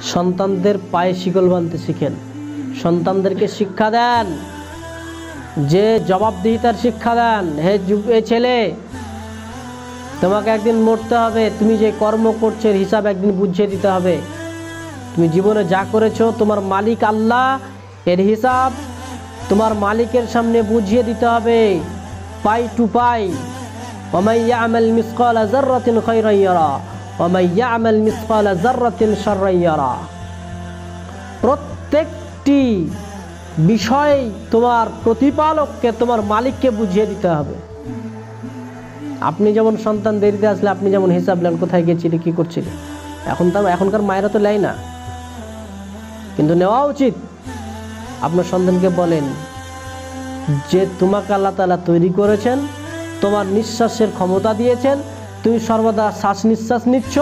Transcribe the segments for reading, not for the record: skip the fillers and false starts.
সন্তানদের পায়ে শিকল বাঁধতে শিখেন, সন্তানদেরকে শিক্ষা দেন, যে জবাবদিহিতার শিক্ষা দেন। হে ছেলে, তোমাকে একদিন মরতে হবে, তুমি যে কর্ম করছো এর হিসাব একদিন বুঝিয়ে দিতে হবে। তুমি জীবনে যা করেছো তোমার মালিক আল্লাহ, এর হিসাব তোমার মালিকের সামনে বুঝিয়ে দিতে হবে পাই টু পাই। ওয়া ইয়ামাল মিসকালা যাররাতিন খায়রান ইয়ারা ওয়া ইয়ামাল মিসকালা যাররাতিন শাররান ইয়ারা। প্রত্যেকটি বিষয় তোমার প্রতিপালককে, তোমার মালিককে বুঝিয়ে দিতে হবে। আপনি যেমন সন্তান দেরিতে আসলে আপনি যেমন হিসাব নেন, কোথায় গেছিলে, কি করছিলে। এখনকার মায়েরা তো নেয় না, কিন্তু নেওয়া উচিত। আপনার সন্তানকে বলেন যে তোমাকে আল্লাহ তাআলা তৈরি করেছেন, তোমার নিঃশ্বাসের ক্ষমতা দিয়েছেন, তুমি সর্বদা শ্বাস নিঃশ্বাস নিচ্ছ,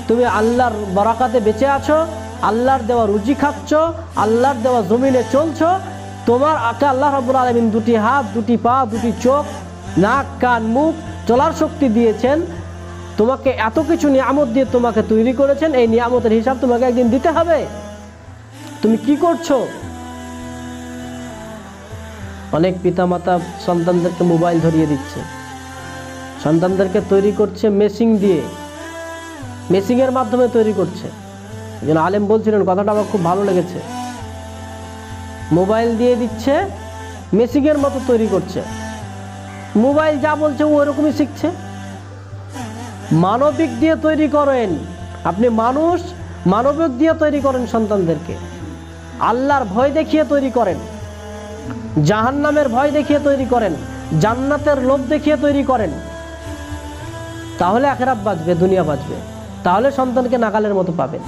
তুমি আল্লাহর বরাকাতে বেঁচে আছো, আল্লাহর দেওয়া রুজি খাচ্ছ, আল্লাহর দেওয়া জমিনে চলছো। তোমার আকে আল্লাহ রাব্বুল আলামিন দুটি হাত, দুটি পা, দুটি চোখ, নাক, কান, মুখ, চলার শক্তি দিয়েছেন। তোমাকে এত কিছু নিয়ামত দিয়ে তোমাকে তৈরি করেছেন, এই নিয়ামতের হিসাব তোমাকে একদিন দিতে হবে। তুমি কি করছো? অনেক পিতামাতা সন্তানদেরকে মোবাইল ধরিয়ে দিচ্ছে, সন্তানদেরকে তৈরি করছে মেশিং দিয়ে, মেশিংয়ের মাধ্যমে তৈরি করছে। একজন আলেম বলছিলেন, কথাটা আমার খুব ভালো লেগেছে। মোবাইল দিয়ে দিচ্ছে, মেশিংয়ের মতো তৈরি করছে। মোবাইল যা বলছে ও ওরকমই শিখছে। মানবিক দিয়ে তৈরি করেন, আপনি মানুষ, মানবিক দিয়ে তৈরি করেন সন্তানদেরকে। আল্লাহর ভয় দেখিয়ে তৈরি করেন, জাহান্নামের ভয় দেখিয়ে তৈরি করেন, জান্নাতের লোভ দেখিয়ে তৈরি করেন। তাহলে আখিরাত বাঁচবে, দুনিয়া বাঁচবে। তাহলে সন্তানকে নাগালের মতো পাবেন।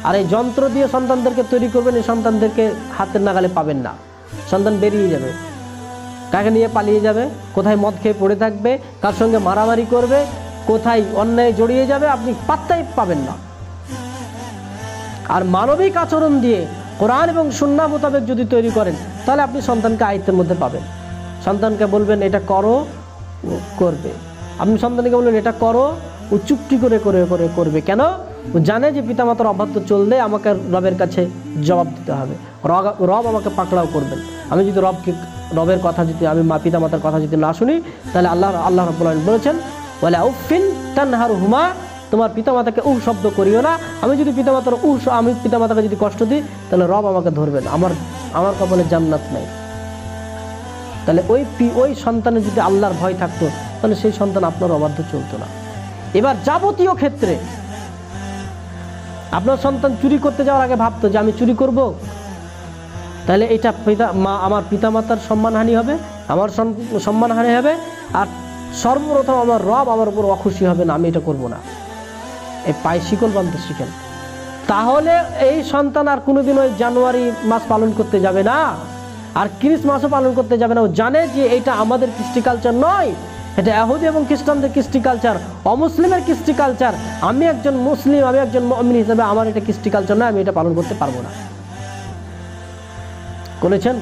আর এই যন্ত্র দিয়ে সন্তানদেরকে তৈরি করবেন, এই সন্তানদেরকে হাতের নাগালে পাবেন না। সন্তান বেরিয়ে যাবে, কাকে নিয়ে পালিয়ে যাবে, কোথায় মদ খেয়ে পড়ে থাকবে, কার সঙ্গে মারামারি করবে, কোথায় অন্যায় জড়িয়ে যাবে, আপনি পাত্তাই পাবেন না। আর মানবিক আচরণ দিয়ে কোরআন এবং সুন্নাহ মোতাবেক যদি তৈরি করেন, তাহলে আপনি সন্তানকে আয়ত্তের মধ্যে পাবেন। সন্তানকে বলবেন এটা করো, করবে। আপনি সন্তানকে বলবেন এটা করো, ও চুপটি করে করে করে করবে। কেন? ও জানে যে পিতামাতার অবাধ্য চললে আমাকে রবের কাছে জবাব দিতে হবে, রব আমাকে পাকড়াও করবেন। আমি যদি রবের কথা যদি আমি পিতামাতার কথা যদি না শুনি, তাহলে আল্লাহ রাব্বুল আলামিন বলেছেন ওয়ালা উফিন তানহারহুমা, তোমার পিতামাতাকে উহ শব্দ করিও না। আমি পিতামাতাকে যদি কষ্ট দিই, তাহলে রব আমাকে ধরবেন, আমার কপালে জান্নাত নাই। তাহলে ওই সন্তানের যদি আল্লাহর ভয় থাকতো, তাহলে সেই সন্তান আপনার অবাধ্য চলতো না। এবার যাবতীয় ক্ষেত্রে আপনার সন্তান চুরি করতে যাওয়ার আগে ভাবতো যে আমি চুরি করব, তাহলে এটা আমার পিতামাতার সম্মানহানি হবে, আমার সম্মানহানি হবে, আর সর্বপ্রথম আমার রব আমার উপর অখুশি হবে না, আমি এটা করব না। এই পায়ে শিকল বাঁধতে শিখেন। তাহলে এই সন্তান আর কোনোদিন ওই জানুয়ারি মাস পালন করতে যাবে না, আর ক্রিসমাসও পালন করতে যাবে না। ও জানে যে এটা আমাদের কৃষ্টি কালচার নয়, এটা ইহুদি এবং খ্রিস্টানদের কৃষ্টি কালচার, অমুসলিমের কৃষ্টি কালচার। আমি একজন মুসলিম, আমি একজন মুমিন হিসেবে আমার এটা কৃষ্টি কালচার নয়, আমি এটা পালন করতে পারবো না। করেছেন?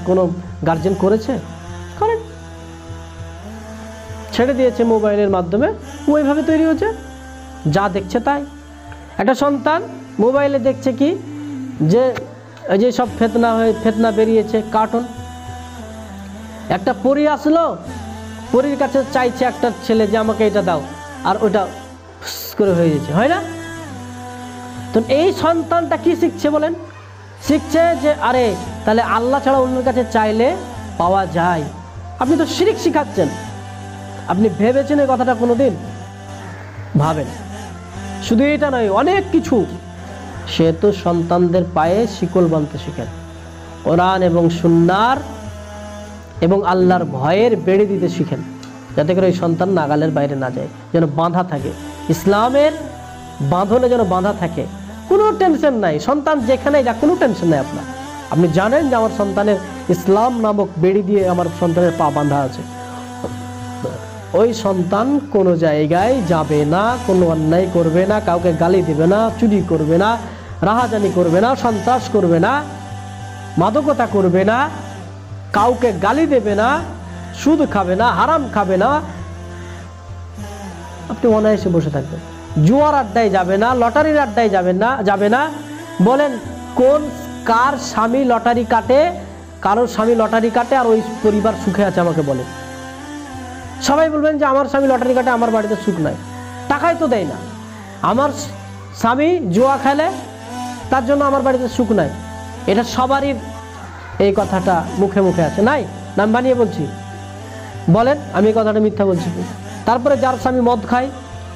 কোনো গার্জেন করেছে? করেন। ছেড়ে দিয়েছে মোবাইলের মাধ্যমে, ওইভাবে তৈরি হয়েছে, যা দেখছে তাই। একটা সন্তান মোবাইলে দেখছে কি, যে সব ফেতনা বেরিয়েছে, কার্টুন। একটা পরী আসলো, পরীর কাছে চাইছে একটা ছেলে যে আমাকে এটা দাও, আর ওটা করে হয়ে যাচ্ছে, হয় না? তো এই সন্তানটা কি শিখছে বলেন? শিখছে যে আরে তাহলে আল্লাহ ছাড়া অন্যের কাছে চাইলে পাওয়া যায়। আপনি তো শিরক শিখাচ্ছেন। আপনি ভেবেছেন এই কথাটা কোনোদিন? ভাবেন। শুধু এটা নয়, অনেক কিছু। সে তো সন্তানদের পায়ে শিকল বাঁধতে শিখেন, কোরআন এবং সুন্নাহর এবং আল্লাহর ভয়ের বেড়ে দিতে শিখেন, যাতে করে ওই সন্তান নাগালের বাইরে না যায়, যেন বাঁধা থাকে, ইসলামের বাঁধনে যেন বাঁধা থাকে। কোনো টেনশন নাই, সন্তান যেখানে যা, কোনো টেনশন নাই আপনার। আপনি জানেন যে আমার সন্তানের ইসলাম নামক বেড়ি দিয়ে আমার সন্তানের পা বাঁধা আছে। ওই সন্তান কোনো জায়গায় যাবে না, কোনো অন্যায় করবে না, কাউকে গালি দেবে না, চুরি করবে না, রাহাজানি করবে না, সন্ত্রাস করবে না, মাদকতা করবে না, কাউকে গালি দেবে না, সুদ খাবে না, হারাম খাবে না। আপনি অনায়াসে বসে থাকবেন। জুয়ার আড্ডায় যাবে না, লটারির আড্ডায় যাবে না। বলেন কার স্বামী লটারি কাটে, কারোর স্বামী লটারি কাটে আর ওই পরিবার সুখে আছে? আমাকে বলেন। সবাই বলবেন যে আমার স্বামী লটারি কাটে, আমার বাড়িতে সুখ নাই, টাকাই তো দেয় না। আমার স্বামী জুয়া খেলে, তার জন্য আমার বাড়িতে সুখ নাই। এটা সবারই এই কথাটা মুখে মুখে আছে, নাই? নাম বানিয়ে বলছি? বলেন আমি এই কথাটা মিথ্যা বলছি কি? তারপরে যার স্বামী মদ খায়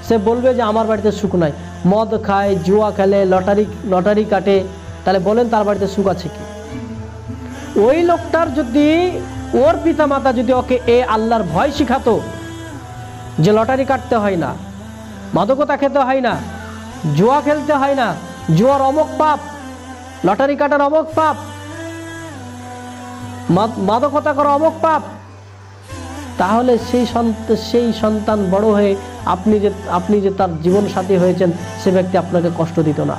সে বলবে যে আমার বাড়িতে সুখ নাই। মদ খায়, জুয়া খেলে, লটারি কাটে, তাহলে বলেন তার বাড়িতে সুখ আছে কি? ওই লোকটার যদি ওর পিতা মাতা যদি ওকে এ আল্লাহর ভয় শিখাতো যে লটারি কাটতে হয় না, মাদকতা খেতে হয় না, জুয়া খেলতে হয় না, জুয়ার অমুক পাপ, লটারি কাটার অমুক পাপ, মাদকতা করা অমুক পাপ, তাহলে সেই সন্তান বড় হয়ে আপনি যে তার জীবন সাথী হয়েছেন সে ব্যক্তি আপনাকে কষ্ট দিত না।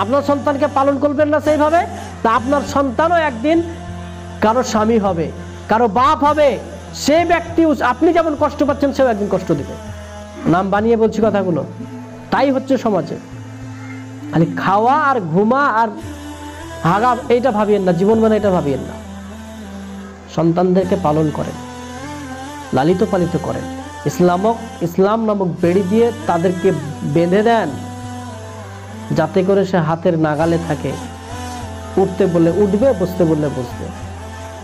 আপনার সন্তানকে পালন করবেন না সেইভাবে, তা আপনার সন্তানও একদিন কারো স্বামী হবে, কারো বাপ হবে। সে ব্যক্তি আপনি যেমন কষ্ট পাচ্ছেন সেও একদিন কষ্ট দিবে। নাম বানিয়ে বলছি কথাগুলো। তাই হচ্ছে সমাজে। খালি খাওয়া আর ঘুমা আর হাগা এইটা ভাবিয়েন না, জীবন মানে এটা ভাবিয়েন না। সন্তানদেরকে পালন করেন, লালিত পালিত করেন, ইসলাম নামক বেড়ি দিয়ে তাদেরকে বেঁধে দেন, যাতে করে সে হাতের নাগালে থাকে। উঠতে বললে উঠবে, বসতে বললে বসবে।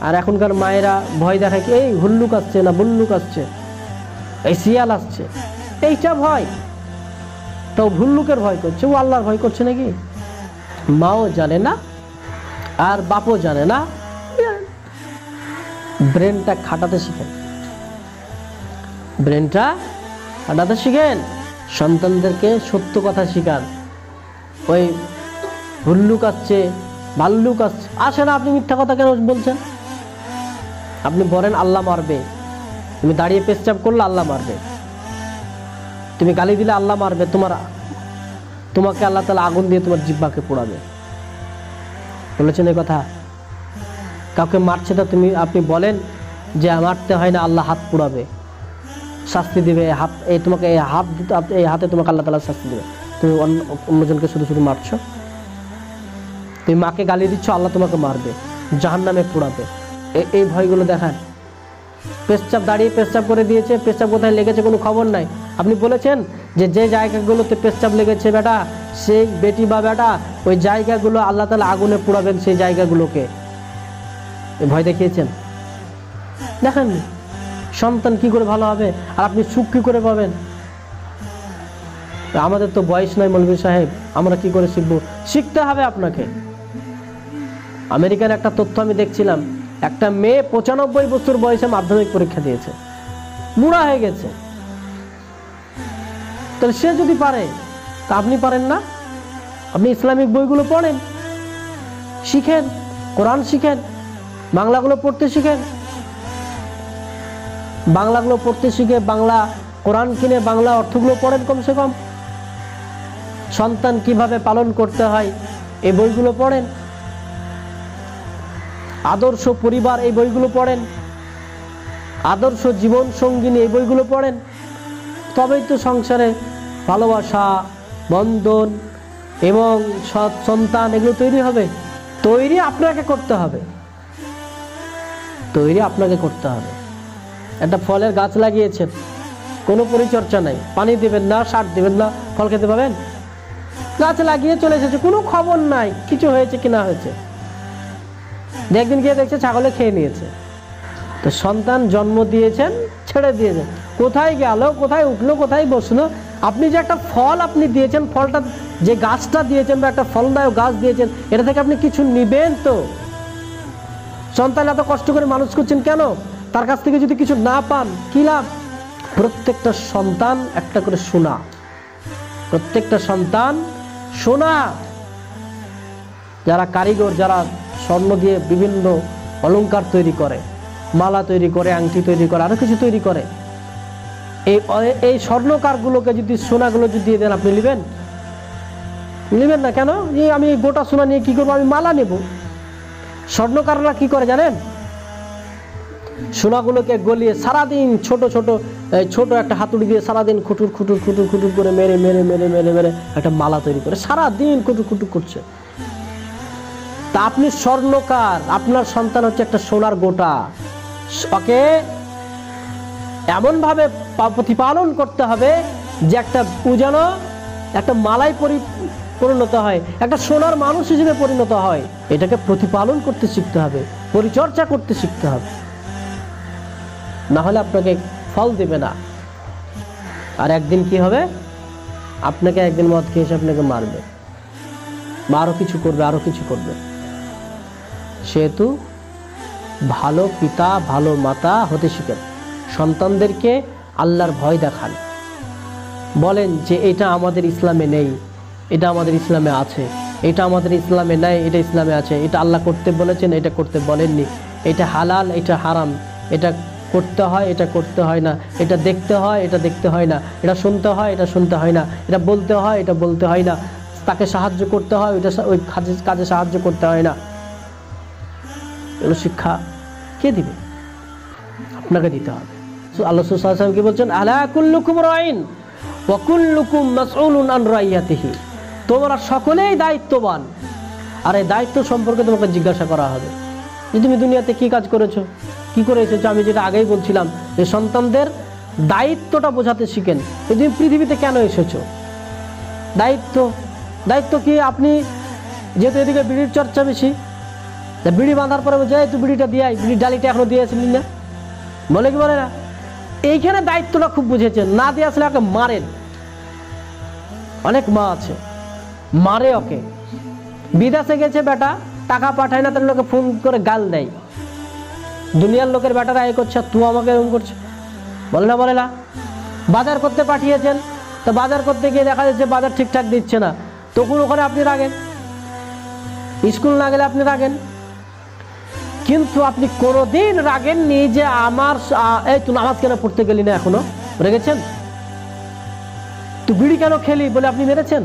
আর এখনকার মায়েরা ভয় দেখায় কি, এই হুল্লুক আসছে না বুল্লুক আসছে, এই শিয়াল আসছে, এইটা ভয়। তো ভুল্লুকের ভয় করছে, ও আল্লাহর ভয় করছে নাকি? মাও জানে না আর বাপও জানে না। ব্রেনটা খাটাতে শিখেন, ব্রেনটা খাটাতে শিখেন। সন্তানদেরকে সত্য কথা শিখান। ওই হুল্লুক আসছে, ভাল্লুক আসে না, আপনি মিথ্যা কথা কেন বলছেন? আপনি বলেন আল্লাহ মারবে, তুমি দাঁড়িয়ে পেশচাপ করলে আল্লাহ মারবে, তুমি গালি দিলে আল্লাহ মারবে, তোমাকে আল্লাহ তাআলা আগুন দিয়ে তোমার জিহ্বাকে পোড়াবে। বলেছেন এই কথা? কাউকে মারছে তো আপনি বলেন যে মারতে হয় না, আল্লাহ হাত পোড়াবে, শাস্তি দিবে, তোমাকে এই হাতে তোমাকে আল্লাহ তাআলা শাস্তি দেবে। তুমি অন্যজনকে শুধু শুধু মারছো। তুমি মাকে গালি দিচ্ছ, আল্লাহ তোমাকে মারবে, জাহান্নামে পোড়াবে। এই ভয়গুলো দেখান। পেশচাপ দাঁড়িয়ে পেশচাপ করে দিয়েছে, পেশচাপ কোথায় লেগেছে কোনো খবর নাই। আপনি বলেছেন যে জায়গাগুলোতে পেশচাপ লেগেছে বেটা, সেই বেটি বা বেটা, ওই জায়গাগুলো আল্লাহ তাআলা আগুনে পোড়াবেন, সেই জায়গাগুলোকে ভয় দেখিয়েছেন? দেখেননি? সন্তান কি করে ভালো হবে আর আপনি সুখ কি করে পাবেন? আমাদের তো বয়স নাই মৌলভী সাহেব, আমরা কি করে শিখবো? শিখতে হবে আপনাকে। আমেরিকার একটা তথ্য আমি দেখছিলাম, একটা মেয়ে 95 বছর বয়সে মাধ্যমিক পরীক্ষা দিয়েছে, বুড়া হয়ে গেছে। তাহলে সে যদি পারে তা আপনি পারেন না? আপনি ইসলামিক বইগুলো পড়েন, শিখেন, কোরআন শিখেন, বাংলাগুলো পড়তে শিখেন, বাংলাগুলো পড়তে শিখে বাংলা কোরআন কিনে বাংলা অর্থগুলো পড়েন কমসে কম। সন্তান কিভাবে পালন করতে হয় এই বইগুলো পড়েন, আদর্শ পরিবার এই বইগুলো পড়েন, আদর্শ জীবন সঙ্গিনী এই বইগুলো পড়েন। তবেই তো সংসারে ভালোবাসা, বন্ধন এবং সৎ সন্তান এগুলো তৈরি হবে। তৈরি আপনাকে করতে হবে, তৈরি আপনাকে করতে হবে। একটা ফলের গাছ লাগিয়েছেন, কোনো পরিচর্যা নাই, পানি দেবেন না, সার দেবেন না, ফল খেতে পাবেন? গাছ লাগিয়ে চলে এসেছে, কোনো খবর নাই কিছু হয়েছে কি না হয়েছে। একদিন গিয়ে দেখছে ছাগলে খেয়ে নিয়েছে। তো সন্তান জন্ম দিয়েছেন, ছেড়ে দিয়েছেন, কোথায় গেল, কোথায় উঠলো, কোথায় বসলো? আপনি যে একটা ফল আপনি দিয়েছেন, ফলটা যে গাছটা দিয়েছেন বা একটা ফলদায়ক গাছ দিয়েছেন, এটা থেকে আপনি কিছু নিবেন তো? সন্তান এত কষ্ট করে মানুষ করছেন কেন? তার কাছ থেকে যদি কিছু না পান কি লাভ? প্রত্যেকটা সন্তান একটা করে সোনা, প্রত্যেকটা সন্তান সোনা। যারা কারিগর, যারা স্বর্ণ দিয়ে বিভিন্ন অলংকার তৈরি করে, মালা তৈরি করে, আংটি তৈরি করে, আরো কিছু তৈরি করে, এই স্বর্ণকারগুলোকে যদি সোনাগুলো যদি দিয়ে দেন, আপনি নেবেন? নেবেন না কেন? আমি গোটা সোনা নিয়ে কি করবো? আমি মালা নেব। স্বর্ণকাররা কি করে জানেন? সোনাগুলোকে গলিয়ে সারাদিন ছোট ছোট ছোট একটা হাতুড়ি দিয়ে সারাদিন খুটুর খুটুর খুটুর খুটুর করে মেরে মেরে মেরে মেরে মেরে একটা মালা তৈরি করে সারাদিন খুটুর খুটুর করছে। তা আপনি স্বর্ণকার, আপনার সন্তান হচ্ছে একটা সোনার গোটা, ওকে এমনভাবে প্রতিপালন করতে হবে যে একটা যেন একটা মালাই পরিণত হয়, একটা সোনার মানুষ হিসেবে পরিণত হয়। এটাকে প্রতিপালন করতে শিখতে হবে, পরিচর্যা করতে শিখতে হবে, না হলে আপনাকে ফল দেবে না। আর একদিন কি হবে, আপনাকে একদিন মদ খেয়ে এসে আপনাকে মারবে বা আরো কিছু করবে, আরো কিছু করবে। সেহেতু ভালো পিতা ভালো মাতা হতে শিখেন, সন্তানদেরকে আল্লাহর ভয় দেখান, বলেন যে এটা আমাদের ইসলামে নেই, এটা আমাদের ইসলামে আছে, এটা আমাদের ইসলামে নাই, এটা ইসলামে আছে, এটা আল্লাহ করতে বলেছেন, এটা করতে বলেননি, এটা হালাল, এটা হারাম, এটা করতে হয়, এটা করতে হয় না, এটা দেখতে হয়, এটা দেখতে হয় না, এটা শুনতে হয়, এটা শুনতে হয় না, এটা বলতে হয়, এটা বলতে হয় না, তাকে সাহায্য করতে হয়, ওই কাজে সাহায্য করতে হয় না। এগুলো শিক্ষা কে দিবে? আপনাকে দিতে হবে। আল্লাহ সাল্লাল্লাহু আলাইহি ওয়াসাল্লাম কি বলছেন, আলা কুল্লুকুম রাইন ওয়া কুল্লুকুম মাসউলুন আন রাইয়াতিহি, তোমরা সকলেই দায়িত্ববান, আর এই দায়িত্ব সম্পর্কে তোমাকে জিজ্ঞাসা করা হবে যে তুমি দুনিয়াতে কি কাজ করেছো, কি করে এসেছো। আমি যেটা আগেই বলছিলাম যে সন্তানদের দায়িত্বটা বোঝাতে শিখেন, যে তুমি পৃথিবীতে কেন এসেছো, দায়িত্ব। দায়িত্ব কি? আপনি যেহেতু এদিকে বিড়ির চর্চা বেশি, বিড়ি বাঁধার পরে বলছে তুই বিড়িটা দিয়ে আয়, বিড়ির ডালিটা এখনো দিয়ে আসলি না, বলে কি বলে না? এইখানে দায়িত্বটা খুব বুঝেছেন, না দিয়ে আসলে ওকে মারেন। অনেক মা আছে মারে ওকে, বিদেশে গেছে বেটা, টাকা পাঠায় না, তার লোকে ফোন করে গাল দেয়, দুনিয়ার লোকের বেটারা এ করছে, তুই আমাকে এরকম করছে, বলে না বলে না? বাজার করতে পাঠিয়েছেন, তো বাজার করতে গিয়ে দেখা যাচ্ছে বাজার ঠিকঠাক দিচ্ছে না, তখন ওখানে আপনি রাগেন, স্কুল না গেলে আপনি রাগেন, কিন্তু আপনি কোনোদিন রাগেননি যে আমার এই তুই নামাজ কেন পড়তে গেলি না, এখনো রেগেছেন? তুই বিড়ি কেন খেলি বলে আপনি মেরেছেন?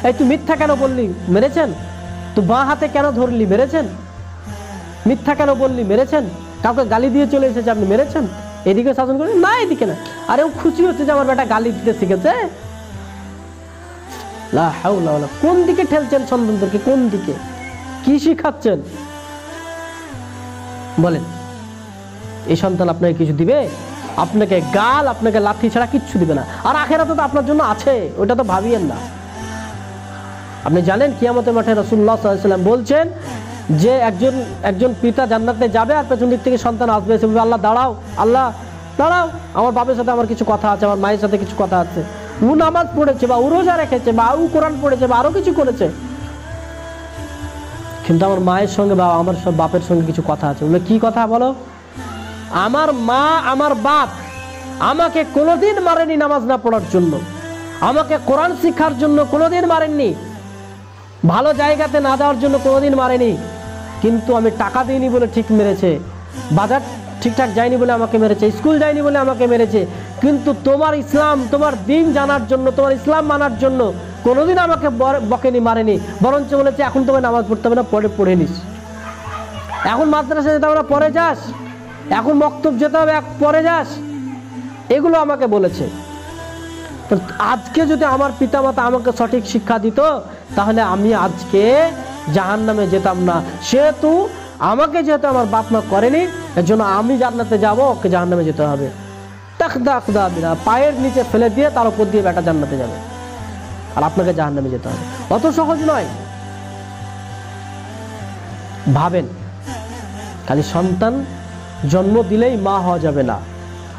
এই তুই মিথ্যা কেন বললি, মেরেছেন? তুই বাঁ হাতে কেন ধরলি, মেরেছেন? মিথ্যা কেন বললি, মেরেছেন? কাউকে গালি দিয়ে চলে এসেছে, আপনি মেরেছেন? এদিকে শাসন করেন না, এদিকে না, আরে ও খুশি হচ্ছে যে আমার বেটা গালি দিতে শিখেছে। লা হাওলা ওয়ালা, কোন দিকে ঠেলছেন সন্তানদেরকে, কোন দিকে, কি শিখাচ্ছেন বলেন? এই সন্তান আপনাকে কিছু দিবে? আপনাকে গাল, আপনাকে লাথি ছাড়া কিচ্ছু দিবে না। আর আখিরাতে তো আপনার জন্য আছে, ওটা তো ভাবিয়েন না। আপনি জানেন কিয়ামতের মাঠে রাসূলুল্লাহ সাল্লাল্লাহু আলাইহি ওয়াসাল্লাম বলছেন যে একজন পিতা জান্নাতে যাবে আর পেছন দিক থেকে সন্তান আসবে, এসে বলবে আল্লাহ দাঁড়াও, আল্লাহ দাঁড়াও, আমার বাবার সাথে আমার কিছু কথা আছে, আমার মায়ের সাথে কিছু কথা আছে, ও নামাজ পড়েছে বা ও রোজা রেখেছে বা ও কোরআন পড়েছে বা আরো কিছু করেছে, কিন্তু আমার মায়ের সঙ্গে বা আমার সব বাপের সঙ্গে কিছু কথা আছে। বলে কি কথা বলো? আমার মা আমার বাপ আমাকে কোনোদিন মারেনি নামাজ না পড়ার জন্য, আমাকে কোরআন শিক্ষার জন্য কোনোদিন মারেননি, ভালো জায়গাতে না যাওয়ার জন্য কোনোদিন মারেনি, কিন্তু আমি টাকা দিইনি বলে ঠিক মেরেছে, বাজার ঠিকঠাক যায়নি বলে আমাকে মেরেছে, স্কুল যায়নি বলে আমাকে মেরেছে, কিন্তু তোমার ইসলাম, তোমার দিন জানার জন্য, তোমার ইসলাম মানার জন্য কোনোদিন আমাকে বকেনি, মারেনি, বরঞ্চ বলেছে এখন তোমার নামাজ পড়তে হবে না, পরে পড়ে নিস, এখন মাদ্রাসা যেতে হবে না, পরে যাস, এখন মক্তব যেতে হবে, পরে যাস, এগুলো আমাকে বলেছে। তো আজকে যদি আমার পিতামাতা আমাকে সঠিক শিক্ষা দিত, তাহলে আমি আজকে জাহান্নামে যেতাম না। সেহেতু আমাকে যেহেতু আমার বাপ মা করেনি, এর জন্য আমি জান্নাতে যাব, ওকে জাহান্নামে যেতে হবে। পায়ের নিচে ফেলে দিয়ে তার উপর দিয়ে বেটা জান্নাতে যাবে, আর আপনাকে জাহান্নামে যেতে হবে। অত সহজ নয়। ভাবেন, খালি সন্তান জন্ম দিলেই মা হওয়া যাবে না,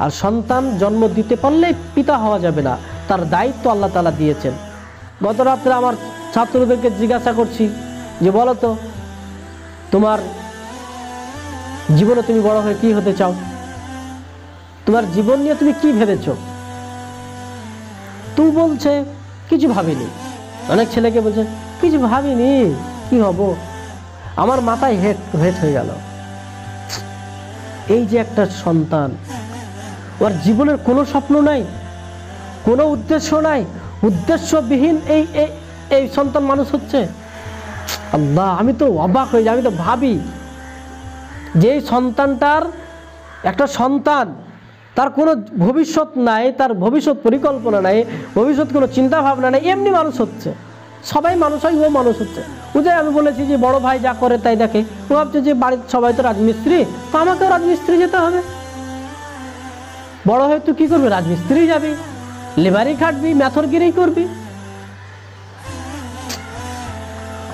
আর সন্তান জন্ম দিতে পারলেই পিতা হওয়া যাবে না, তার দায়িত্ব আল্লাহ তাআলা দিয়েছেন। গত রাত্রে আমার ছাত্রদেরকে জিজ্ঞাসা করছি যে বলো তো তোমার জীবনে তুমি বড় হয়ে কি হতে চাও, তোমার জীবন নিয়ে তুমি কি ভেবেছ? তুই বলছে কিছু ভাবিনি। অনেক ছেলেকে বলছে কিছু ভাবিনি, কি হব, আমার মাথায় হেট হয়ে গেল। এই যে একটা সন্তান, ওর জীবনের কোনো স্বপ্ন নাই, কোনো উদ্দেশ্য নাই, উদ্দেশ্যবিহীন এই সন্তান মানুষ হচ্ছে। আল্লাহ, আমি তো অবাক হয়ে যাই, আমি তো ভাবি যে এই সন্তানটার একটা সন্তান, তার কোনো ভবিষ্যৎ নাই, তার ভবিষ্যৎ পরিকল্পনা নাই, ভবিষ্যৎ কোনো চিন্তা ভাবনা নাই, এমনি মানুষ হচ্ছে। সবাই মানুষ হয়, ও মানুষ হচ্ছে। ও যে আমি বলেছি যে বড় ভাই যা করে তাই দেখে, ও ভাবছে যে বাড়ির সবাই তো রাজমিস্ত্রি, তো আমাকেও রাজমিস্ত্রি যেতে হবে। বড় হয়ে তুই কী করবি? রাজমিস্ত্রি যাবি, লেবারি খাটবি, ম্যাথরগিরি করবি।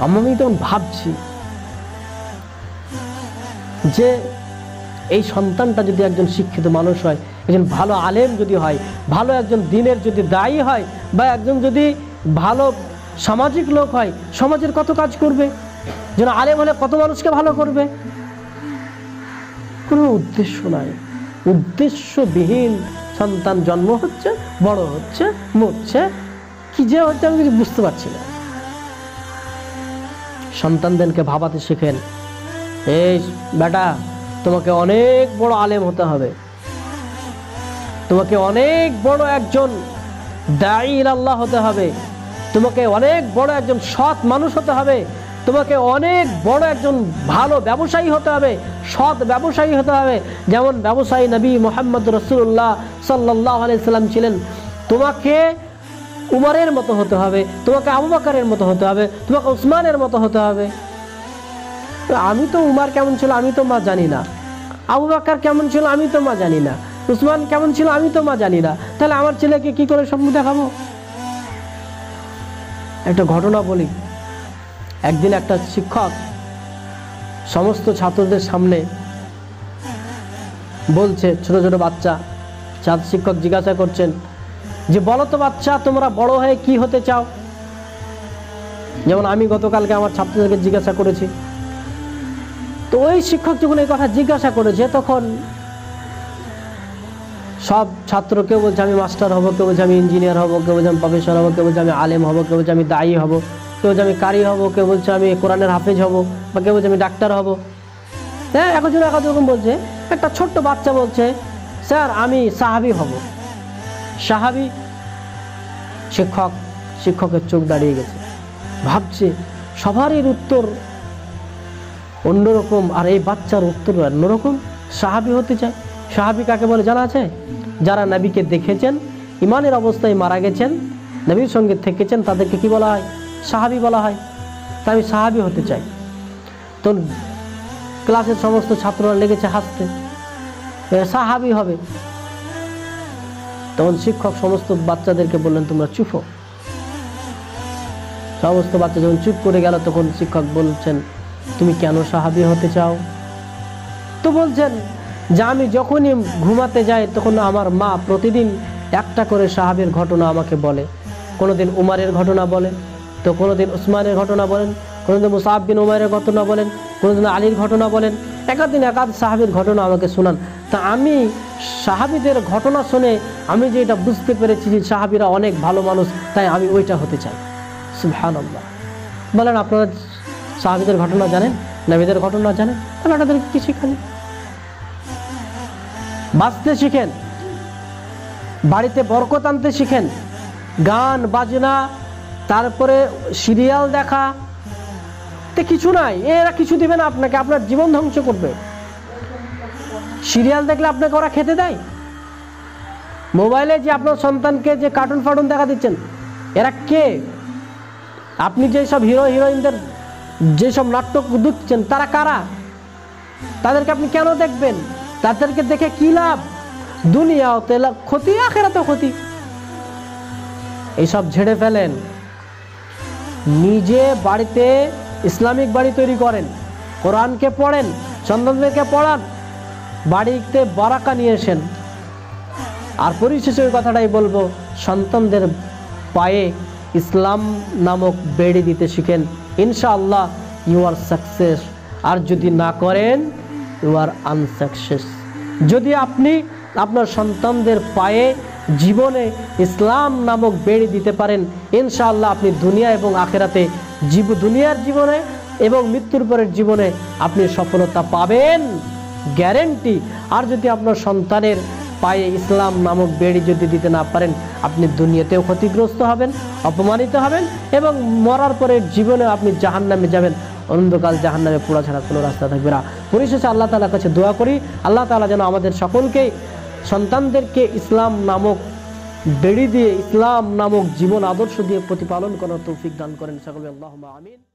আমি তখন ভাবছি যে এই সন্তানটা যদি একজন শিক্ষিত মানুষ হয়, একজন ভালো আলেম যদি হয়, ভালো একজন দিনের যদি দায়ী হয়, বা একজন যদি ভালো সামাজিক লোক হয়, সমাজের কত কাজ করবে, যেন আলেম হলে কত মানুষকে ভালো করবে। কোনো উদ্দেশ্য নাই, উদ্দেশ্যবিহীন সন্তান জন্ম হচ্ছে, বড় হচ্ছে, মরছে, কি যে হচ্ছে আমি কিছু বুঝতে পারছি না। সন্তানদেরকে ভাবাতে শেখেন, এই বেটা তোমাকে অনেক বড় আলেম হতে হবে, তোমাকে অনেক বড় একজন দাঈ ইলাল্লাহ হতে হবে, তোমাকে অনেক বড় একজন সৎ মানুষ হতে হবে, তোমাকে অনেক বড় একজন ভালো ব্যবসায়ী হতে হবে, সৎ ব্যবসায়ী হতে হবে, যেমন ব্যবসায়ী নবী মুহাম্মদ রাসূলুল্লাহ সাল্লাল্লাহু আলাইহি সাল্লাম ছিলেন। তোমাকে উমরের মতো হতে হবে, তোমাকে আবু বকরের মতো হতে হবে, তোমাকে উসমানের মতো হতে হবে। আমি তো উমর কেমন ছিল আমি তো মা জানি না, আবু বকর কেমন ছিল আমি তো মা জানি না, উসমান কেমন ছিল আমি তো মা জানি না, তাহলে আমার ছেলেকে কি করে স্বপ্ন দেখাবো? একটা ঘটনা বলি। একদিন একটা শিক্ষক সমস্ত ছাত্রদের সামনে বলছে, ছোট ছোট বাচ্চা, শিক্ষক জিজ্ঞাসা করছেন যে বলো তো বাচ্চা, তোমরা বড় হয়ে কি হতে চাও? যেমন আমি গতকালকে আমার ছাত্রদেরকে জিজ্ঞাসা করেছি। তো ওই শিক্ষক যখন এই কথা জিজ্ঞাসা করেছে, তখন সব ছাত্র, কেউ বলছে আমি মাস্টার হব, কেউ বলছে আমি ইঞ্জিনিয়ার হব, কেউ বলছে আমি প্রফেসর হব, কেউ বলছে আমি আলেম হব, কেউ বলছে আমি দায়ী হব, কেউ বলছে আমি কারি হব, কেউ বলছে আমি কোরআনের হাফেজ হব, বা কেউ বলছে আমি ডাক্তার হব। হ্যাঁ, একজন একরকম বলছে। একটা ছোট্ট বাচ্চা বলছে স্যার আমি সাহাবী হব। সাহাবী? শিক্ষকের চোখ দাঁড়িয়ে গেছে, ভাবছে সবারই উত্তর অন্যরকম, আর এই বাচ্চার উত্তর অন্যরকম। সাহাবী হতে চায়। সাহাবী কাকে বলে জানা আছে? যারা নবীকে দেখেছেন, ইমানের অবস্থায় মারা গেছেন, নবীর সঙ্গে থেকেছেন, তাদেরকে কি বলা হয়? সাহাবী বলা হয়। তাই আমি সাহাবী হতে চাই। তো ক্লাসের সমস্ত ছাত্ররা লেগেছে হাসতে, সাহাবী হবে। তখন শিক্ষক সমস্ত বাচ্চাদেরকে বললেন তোমরা চুপ হও। সমস্ত বাচ্চা যখন চুপ করে গেল, তখন শিক্ষক বলছেন তুমি কেন সাহাবী হতে চাও? তো বলছেন যে আমি যখনই ঘুমাতে যাই তখন আমার মা প্রতিদিন একটা করে সাহাবীর ঘটনা আমাকে বলে। কোনোদিন উমারের ঘটনা বলেন, তো কোনোদিন উসমানের ঘটনা বলেন, কোনোদিন মুসআব বিন উমাইরের ঘটনা বলেন, কোনোদিন আলীর ঘটনা বলেন, একাদিন একাধ সাহাবীর ঘটনা আমাকে শোনান। তা আমি সাহাবীদের ঘটনা শুনে আমি যে এটা বুঝতে পেরেছি যে সাহাবীরা অনেক ভালো মানুষ, তাই আমি ওইটা হতে চাই। সুবহানাল্লাহ। বলেন আপনারা সাহাবীদের ঘটনা জানেন, নবীদের ঘটনা জানেন, তবে আপনাদেরকে কি শিখান? বাঁচতে শিখেন, বাড়িতে বরকত আনতে শিখেন। গান বাজনা, তারপরে সিরিয়াল দেখা, তো কিছু নাই, এরা কিছু দিবে না আপনাকে, আপনার জীবন ধ্বংস করবে। সিরিয়াল দেখলে আপনাকে ওরা খেতে দেয়? মোবাইলে যে আপনার সন্তানকে যে কার্টুন ফার্টুন দেখা দিচ্ছেন, এরা কে? আপনি যেসব হিরো হিরোইনদের যেসব নাটক দেখছেন, তারা কারা? তাদেরকে আপনি কেন দেখবেন? তাদেরকে দেখে কি লাভ? দুনিয়াতে ক্ষতি, আখিরাতেও ক্ষতি। এইসব ঝেড়ে ফেলেন। নিজে বাড়িতে ইসলামিক বাড়ি তৈরি করেন, কোরআনকে পড়েন, সন্তানদেরকে পড়ান, বাড়িতে বারাকা নিয়ে আসেন। আর পরিশেষে ওই কথাটাই বলবো, সন্তানদের পায়ে ইসলাম নামক বেড়ি দিতে শিখেন। ইনশাআল্লাহ ইউ আর সাকসেস। আর যদি না করেন, ইউ আর আনসাকসেস। যদি আপনি আপনার সন্তানদের পায়ে জীবনে ইসলাম নামক বেড়ি দিতে পারেন, ইনশাআল্লাহ আপনি দুনিয়া এবং আখিরাতে, দুনিয়ার জীবনে এবং মৃত্যুর পরের জীবনে আপনি সফলতা পাবেন, গ্যারেন্টি। আর যদি আপনার সন্তানের পায়ে ইসলাম নামক বেড়ি যদি দিতে না পারেন, আপনি দুনিয়াতেও ক্ষতিগ্রস্ত হবেন, অপমানিত হবেন, এবং মরার পরের জীবনে আপনি জাহান্নামে যাবেন। অনন্তকাল জাহান্নামে পোড়া ছাড়া কোনো রাস্তা থাকবে না। পরিশেষে আল্লাহ তাআলার কাছে দোয়া করি, আল্লাহ তাআলা যেন আমাদের সকলকে সন্তানদেরকে ইসলাম নামক বেড়ি দিয়ে, ইসলাম নামক জীবন আদর্শ দিয়ে প্রতিপালন করার তৌফিক দান করেন। সকলে আল্লাহুম্মা আমিন।